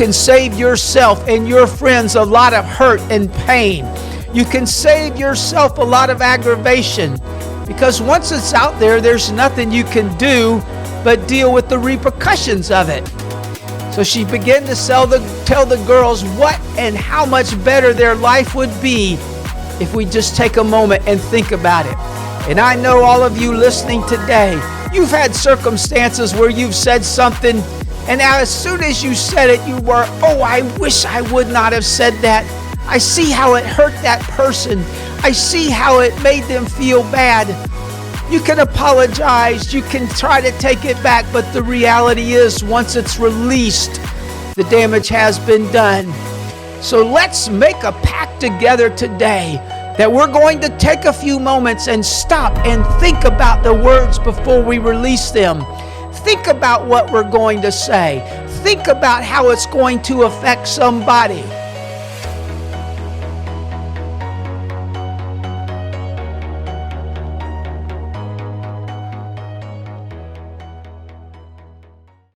can save yourself and your friends a lot of hurt and pain. You can save yourself a lot of aggravation, because once it's out there, there's nothing you can do but deal with the repercussions of it. So she began to tell the girls what and how much better their life would be if we just take a moment and think about it. And I know all of you listening today, you've had circumstances where you've said something, and now as soon as you said it, you were, oh, I wish I would not have said that. I see how it hurt that person. I see how it made them feel bad. You can apologize, you can try to take it back, but the reality is once it's released, the damage has been done. So let's make a pact together today that we're going to take a few moments and stop and think about the words before we release them. Think about what we're going to say. Think about how it's going to affect somebody.